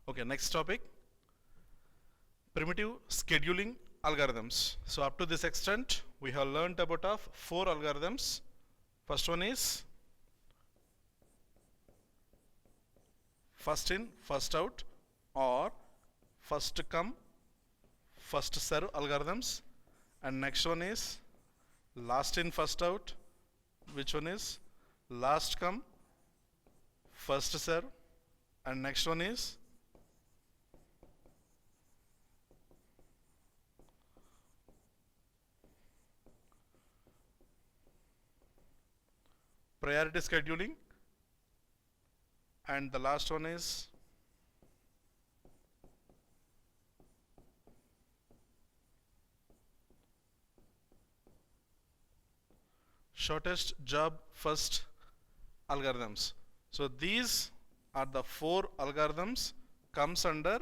Okay, next topic, primitive scheduling algorithms. So up to this extent, we have learned about of 4 algorithms. First one is first in, first out, or first come, first serve algorithms. And next one is last in, first out, which one is last come, first serve. And next one is priority scheduling, and the last one is shortest job first algorithms. So these are the 4 algorithms comes under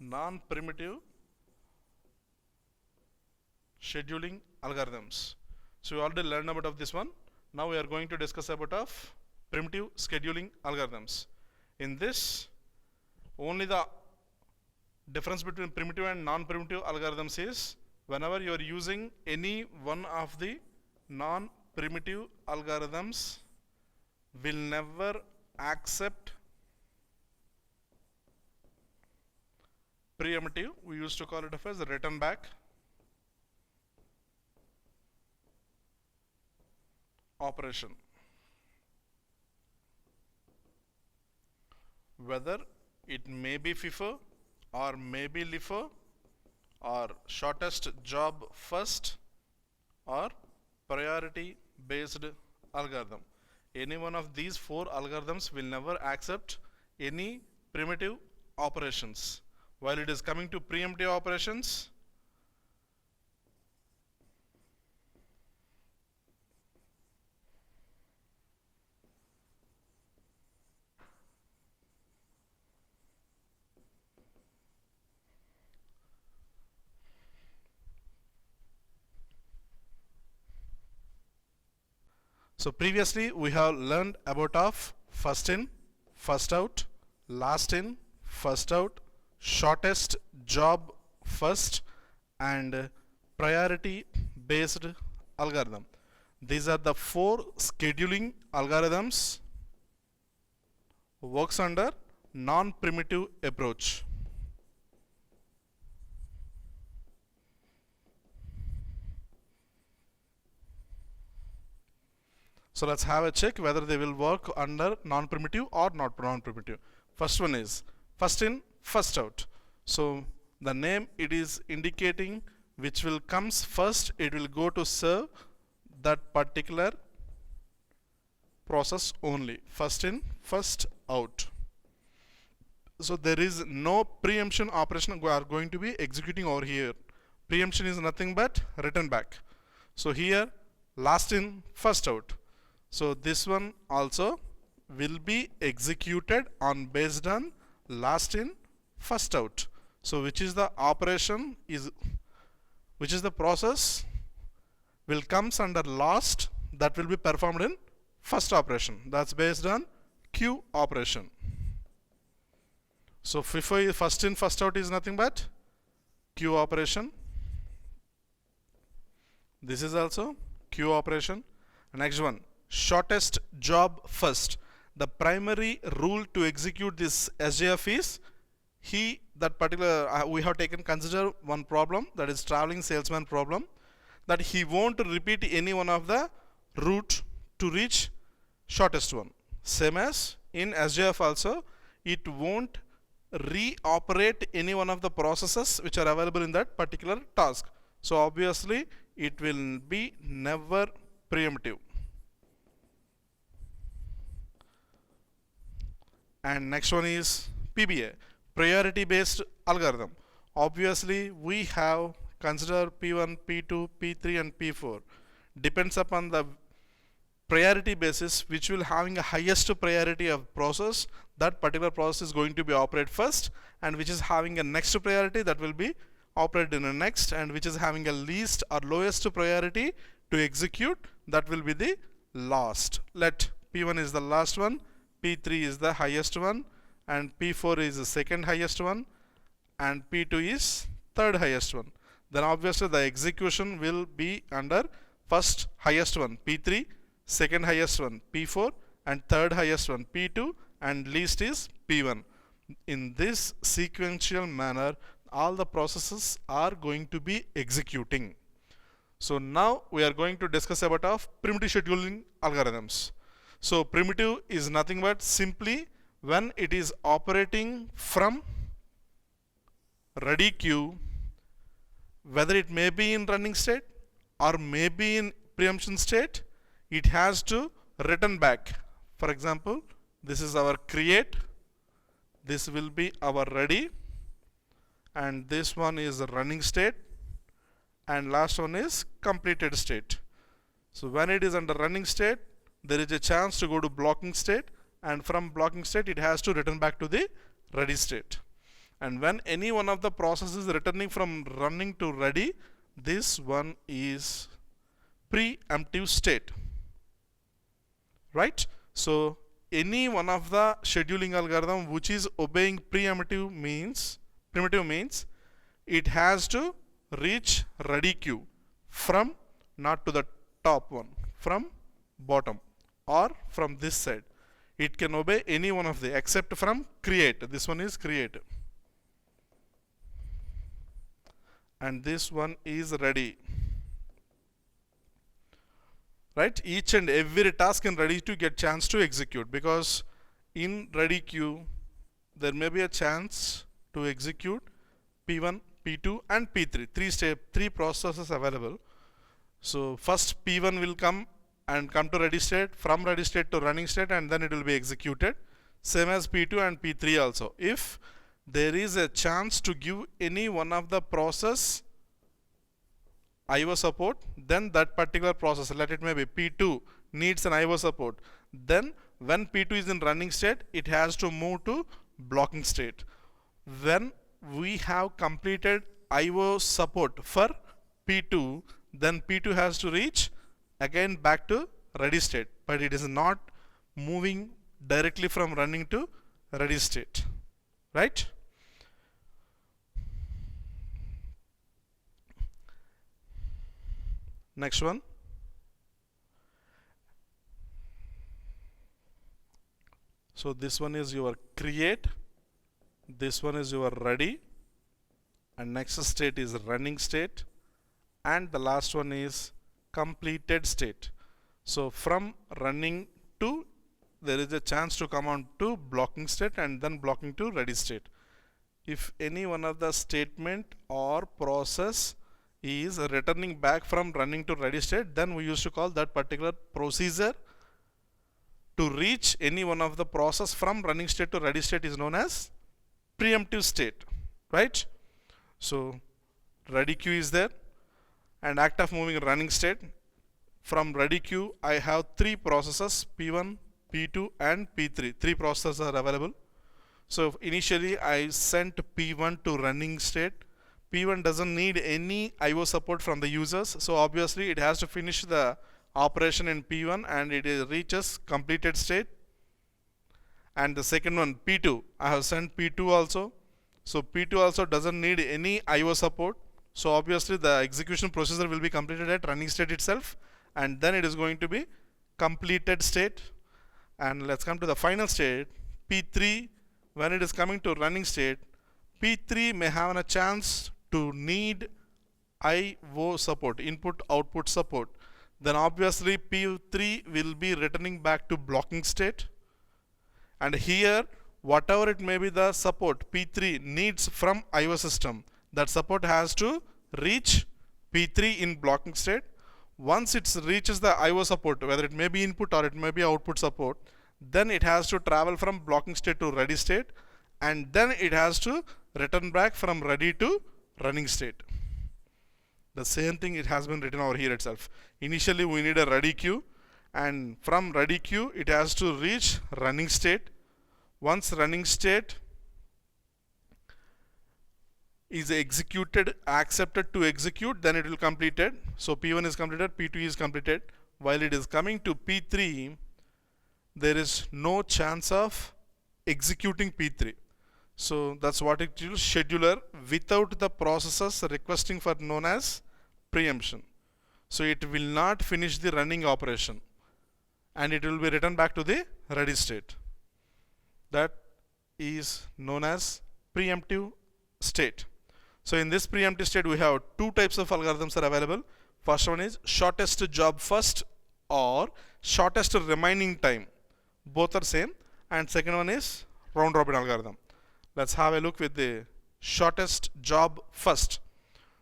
non-primitive scheduling algorithms. So we already learned about of this one. Now we are going to discuss about of primitive scheduling algorithms. In this, only the difference between primitive and non-primitive algorithms is whenever you are using any one of the non-primitive algorithms will never accept preemptive. We used to call it as the return back operation. Whether it may be FIFO or maybe LIFO or shortest job first or priority based algorithm. Any one of these 4 algorithms will never accept any primitive operations. While it is coming to preemptive operations, so previously we have learned about of first in, first out, last in, first out, shortest job first, and priority based algorithm. These are the 4 scheduling algorithms works under non-primitive approach. So let's have a check whether they will work under non-primitive or not non-primitive. First one is first in, first out. So the name it is indicating which will comes first, it will go to serve that particular process only. First in, first out. So there is no preemption operation are going to be executing over here. Preemption is nothing but return back. So here last in, first out. So this one also will be executed on based on last in, first out. So which is the operation is, which is the process will comes under last, that will be performed in first operation. That's based on Q operation. So FIFO first in, first out is nothing but Q operation. This is also Q operation. Next one, shortest job first. The primary rule to execute this SJF is that particular we have taken consider one problem, that is traveling salesman problem, that he won't repeat any one of the route to reach shortest one. Same as in SJF also, it won't reoperate any one of the processes which are available in that particular task. So obviously it will be never preemptive. And next one is PBA, priority based algorithm. Obviously we have consider P1, P2, P3 and P4. Depends upon the priority basis which will having a highest priority of process, that particular process is going to be operate first, and which is having a next priority that will be operated in a next, and which is having a least or lowest priority to execute that will be the last. Let P1 is the last one, P3 is the highest one, and P4 is the second highest one, and P2 is third highest one. Then obviously the execution will be under first highest one P3, second highest one P4, and third highest one P2, and least is P1. In this sequential manner all the processes are going to be executing. So now we are going to discuss about of primitive scheduling algorithms. So primitive is nothing but simply when it is operating from ready queue, whether it may be in running state or may be in preemption state, it has to return back. For example, this is our create, this will be our ready, and this one is running state, and last one is completed state. So when it is under running state, there is a chance to go to blocking state, and from blocking state it has to return back to the ready state. And when any one of the processes returning from running to ready, this one is preemptive state, right? So any one of the scheduling algorithm which is obeying primitive means it has to reach ready queue from not to the top one, from bottom or from this side. It can obey any one of the except from create. This one is create, and this one is ready, right? Each and every task in ready to get chance to execute, because in ready queue there may be a chance to execute P1, P2 and P3, three processes available. So first P1 will come to ready state, from ready state to running state, and then it will be executed. Same as P2 and P3 also. If there is a chance to give any one of the process IO support, then that particular process, let it may be P2, needs an IO support. Then when P2 is in running state, it has to move to blocking state. When we have completed IO support for P2, then P2 has to reach again back to ready state, but it is not moving directly from running to ready state, right? Next one. So this one is your create, this one is your ready, and next state is running state, and the last one is completed state. So from running to, there is a chance to come on to blocking state, and then blocking to ready state. If any one of the statement or process is returning back from running to ready state, then we used to call that particular procedure to reach any one of the process from running state to ready state is known as preemptive state, right? So ready queue is there, and act of moving running state. From ready queue I have three processes, P1, P2 and P3. Three processes are available. So initially I sent P1 to running state. P1 doesn't need any IO support from the users, so obviously it has to finish the operation in P1 and it reaches completed state. And the second one, P2, I have sent P2 also. So P2 also doesn't need any IO support, so obviously the execution procedure will be completed at running state itself, and then it is going to be completed state. And let's come to the final state, P3. When it is coming to running state, P3 may have a chance to need IO support, input output support. Then obviously P3 will be returning back to blocking state, and here whatever it may be the support P3 needs from IO system, that support has to reach P3 in blocking state. Once it reaches the IO support, whether it may be input or it may be output support, then it has to travel from blocking state to ready state, and then it has to return back from ready to running state. The same thing it has been written over here itself. Initially we need a ready queue, and from ready queue it has to reach running state. Once running state is executed, accepted to execute, then it will completed. So P1 is completed, P2 is completed. While it is coming to P3, there is no chance of executing P3. So that's what it is, scheduler without the processes requesting for known as preemption. So it will not finish the running operation and it will be returned back to the ready state. That is known as preemptive state. So in this preemptive state we have two types of algorithms are available. First one is shortest job first or shortest remaining time. Both are same. And second one is round robin algorithm. Let's have a look with the shortest job first.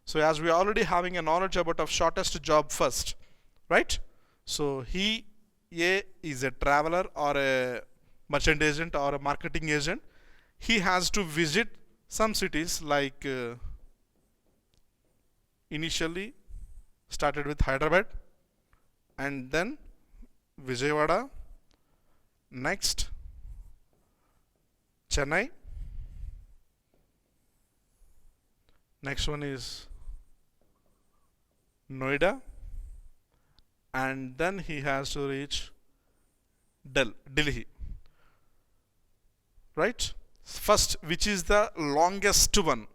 So as we are already having a knowledge about of shortest job first, right? So A is a traveler or a merchant agent or a marketing agent. He has to visit some cities like initially started with Hyderabad and then Vijayawada, next Chennai, next one is Noida, and then he has to reach Delhi, right? First, which is the longest one,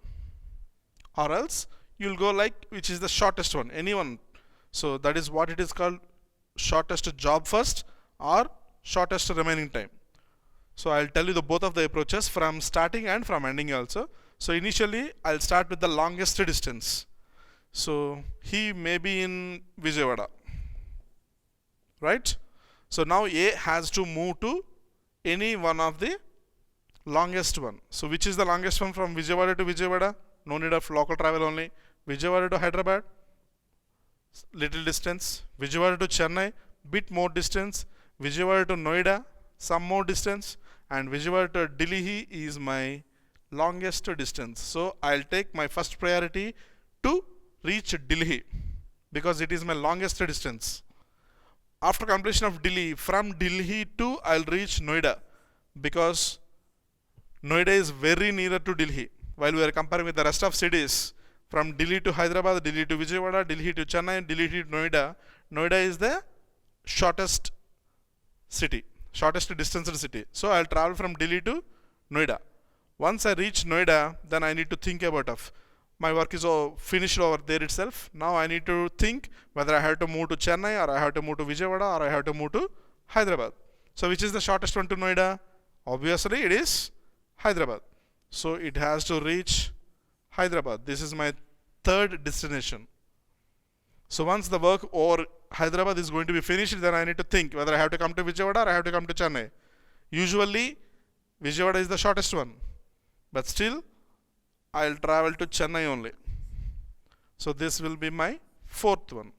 or else you'll go like which is the shortest one, anyone. So that is what it is called, shortest job first or shortest remaining time. So I'll tell you the both of the approaches from starting and from ending also. So initially I'll start with the longest distance. So he may be in Vijayawada, right? So now A has to move to any one of the longest one. So which is the longest one from Vijayawada to Vijayawada? No need of local travel only. Vijayawada to Hyderabad, little distance. Vijayawada to Chennai, bit more distance. Vijayawada to Noida, some more distance. And Vijayawada to Delhi is my longest distance. So I'll take my first priority to reach Delhi because it is my longest distance. After completion of Delhi, from Delhi to I'll reach Noida because Noida is very nearer to Delhi. While we are comparing with the rest of cities, from Delhi to Hyderabad, Delhi to Vijayawada, Delhi to Chennai, Delhi to Noida, Noida is the shortest city, shortest distance city. So I'll travel from Delhi to Noida. Once I reach Noida, then I need to think about of my work is finished over there itself. Now I need to think whether I have to move to Chennai or I have to move to Vijayawada or I have to move to Hyderabad. So which is the shortest one to Noida? Obviously it is Hyderabad. So it has to reach Hyderabad. This is my third destination. So once the work over Hyderabad is going to be finished, then I need to think whether I have to come to Vijayawada or I have to come to Chennai. Usually Vijayawada is the shortest one, but still I'll travel to Chennai only. So this will be my fourth one.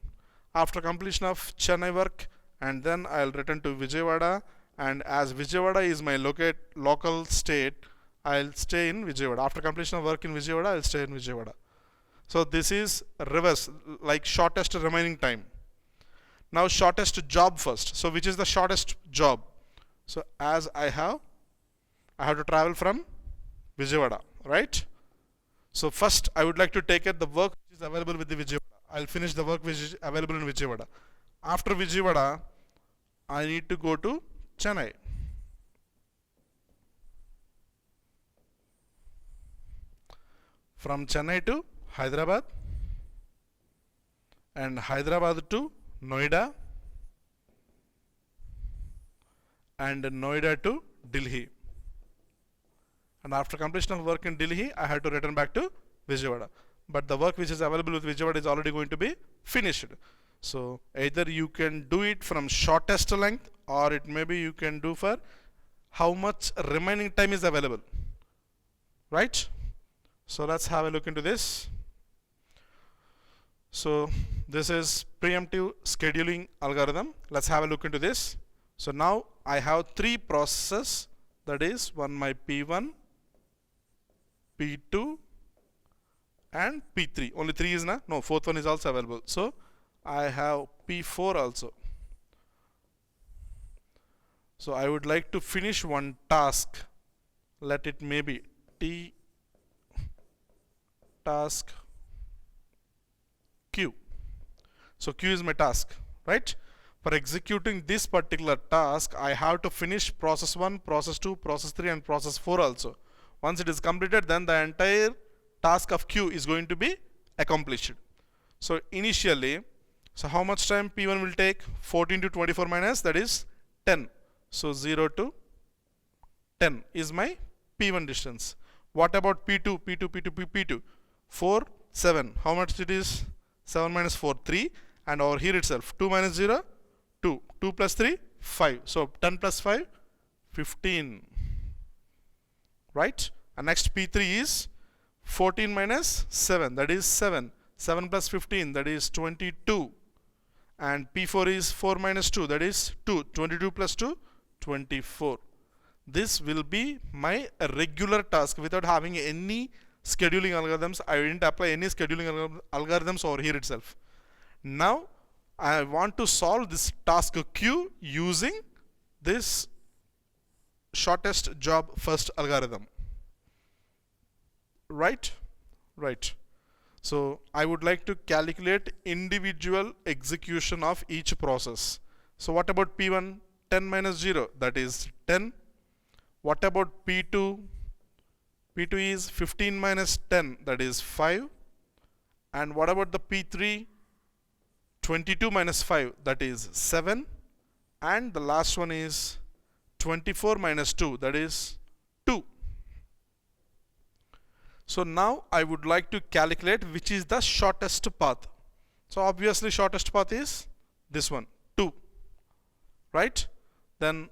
After completion of Chennai work, and then I'll return to Vijayawada, and as Vijayawada is my local state, I'll stay in Vijayawada. After completion of work in Vijayawada, I'll stay in Vijayawada. So this is reverse, like shortest remaining time. Now shortest job first. So which is the shortest job? So as I have to travel from Vijayawada, right? So first I would like to take it the work which is available with the Vijayawada. I'll finish the work which is available in Vijayawada. After Vijayawada, I need to go to Chennai. From Chennai to Hyderabad, and Hyderabad to Noida, and Noida to Delhi. And after completion of work in Delhi, I have to return back to Vijayawada. But the work which is available with Vijayawada is already going to be finished. So either you can do it from shortest length, or it maybe you can do for how much remaining time is available, right? So let's have a look into this. So this is preemptive scheduling algorithm. Let's have a look into this. So now I have three processes, that is one my P1, P2 and P3. Only 3 is na? No, fourth one is also available. So I have P4 also. So I would like to finish one task. Let it maybe T task Q. So Q is my task, right? For executing this particular task, I have to finish process 1, process 2, process 3 and process 4 also. Once it is completed, then the entire task of Q is going to be accomplished. So initially, so how much time P1 will take? 14 to 24 minus, that is 10. So 0 to 10 is my P1 distance. What about P2, P2, P2, P2? 4, 7. How much it is? 7 minus 4, 3. And over here itself, 2 minus 0, 2. 2 plus 3, 5. So 10 plus 5, 15. Right? And next P3 is 14 minus 7, that is 7. 7 plus 15, that is 22. And P4 is 4 minus 2, that is 2. 22 plus 2, 24. This will be my regular task without having any scheduling algorithms. I didn't apply any scheduling algorithms over here itself. Now I want to solve this task Q using this shortest job first algorithm. Right? Right. So I would like to calculate individual execution of each process. So what about P1? 10 minus 0, that is 10. What about P2? P2 is 15 minus 10, that is 5. And what about the P3? 22 minus 5, that is 7. And the last one is 24 minus 2, that is 2. So now I would like to calculate which is the shortest path. So obviously shortest path is this one, 2. Right? Then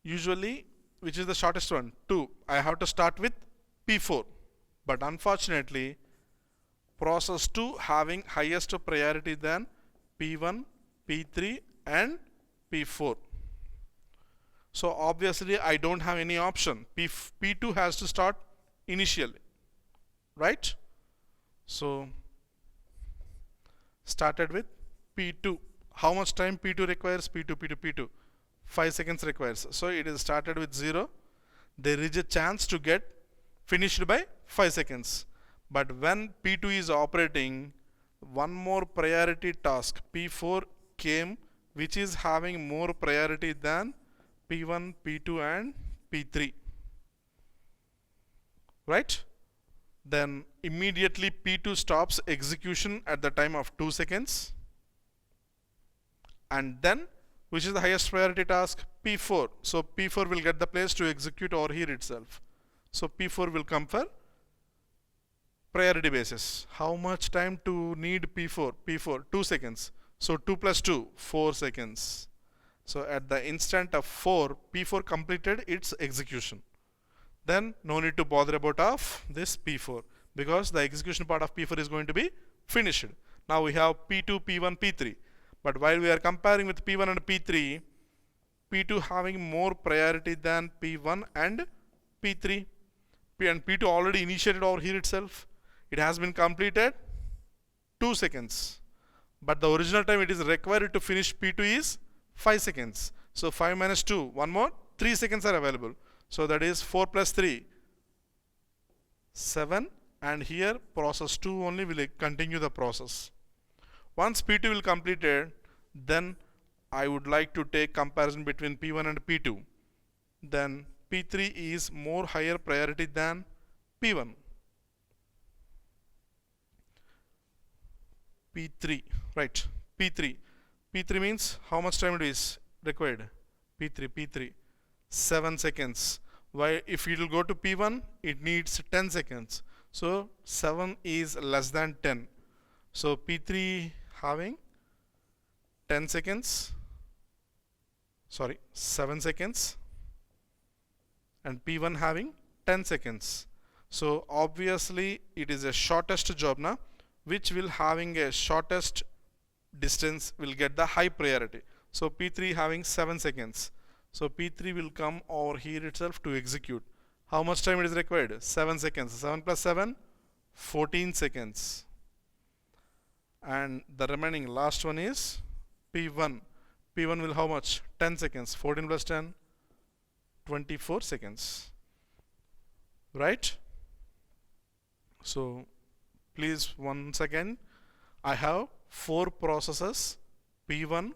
usually, which is the shortest one? 2. I have to start with P4. But unfortunately, process 2 having highest priority than P1, P3 and P4. So obviously I don't have any option. P2 has to start initially. Right? So started with P2. How much time P2 requires? P2, P2, P2. 5 seconds requires. So it is started with 0. There is a chance to get finished by 5 seconds. But when P2 is operating, one more priority task P4 came, which is having more priority than P1, P2 and P3. Right? Then immediately P2 stops execution at the time of 2 seconds. And then, which is the highest priority task? P4. So P4 will get the place to execute over here itself. So P4 will come for priority basis. How much time to need P4? P4, 2 seconds. So 2 plus 2, 4 seconds. So at the instant of 4, P4 completed its execution. Then no need to bother about of this P4 because the execution part of P4 is going to be finished. Now we have P2, P1, P3. But while we are comparing with P1 and P3, P2 having more priority than P1 and P3. And P2 already initiated over here itself. It has been completed 2 seconds. But the original time it is required to finish P2 is 5 seconds. So 5 minus 2, one more, 3 seconds are available. So that is 4 plus 3, 7. And here process 2 only will continue the process. Once P2 will completed, then I would like to take comparison between P1 and P2. Then P3 is more higher priority than P1. P3, right? P3. P3 means how much time it is required? P3, 7 seconds. Why? If it will go to P1, it needs 10 seconds. So 7 is less than 10. So P3 having 10 seconds, sorry, 7 seconds, and P1 having 10 seconds. So obviously it is a shortest job now, which will having a shortest distance will get the high priority. So P3 having 7 seconds. So P3 will come over here itself to execute. How much time it is required? 7 seconds. 7 plus 7, 14 seconds. And the remaining last one is P1. P1 will how much? 10 seconds. 14 plus 10, 24 seconds. Right? So please once again, I have 4 processes, P1,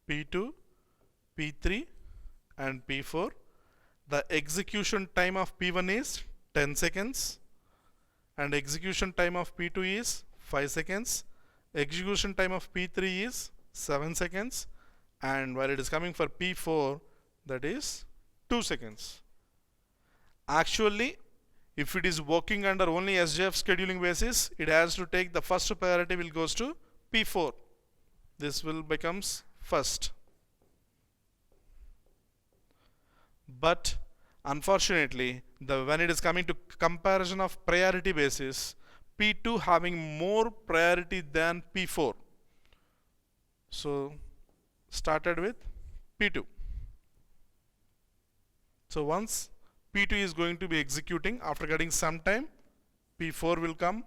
P2, P3 and P4. The execution time of P1 is 10 seconds and execution time of P2 is 5 seconds. Execution time of P3 is 7 seconds, and while it is coming for P4, that is 2 seconds. Actually, if it is working under only SJF scheduling basis, it has to take the first priority will goes to P4. This will becomes first. But unfortunately, when it is coming to comparison of priority basis, P2 having more priority than P4. So started with P2. So once P2 is going to be executing, after getting some time, P4 will come,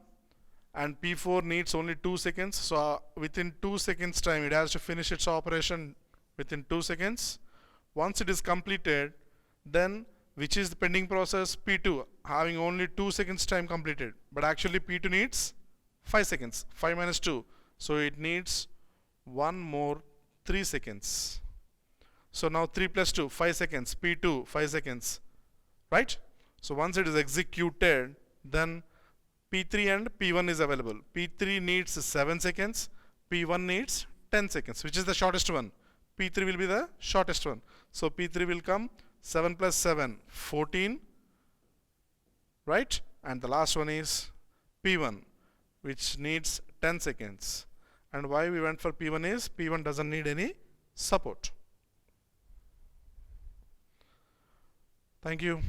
and P4 needs only 2 seconds. So within 2 seconds time, it has to finish its operation within 2 seconds. Once it is completed, then which is the pending process? P2 having only 2 seconds time completed, but actually P2 needs 5 seconds. 5 minus 2, so it needs one more 3 seconds. So now 3 plus 2, 5 seconds. P2 5 seconds, right? So once it is executed, then P3 and P1 is available. P3 needs 7 seconds, P1 needs 10 seconds. Which is the shortest one? P3 will be the shortest one. So P3 will come 7 plus 7, 14, right? And the last one is P1, which needs 10 seconds. And why we went for P1 is P1 doesn't need any support. Thank you.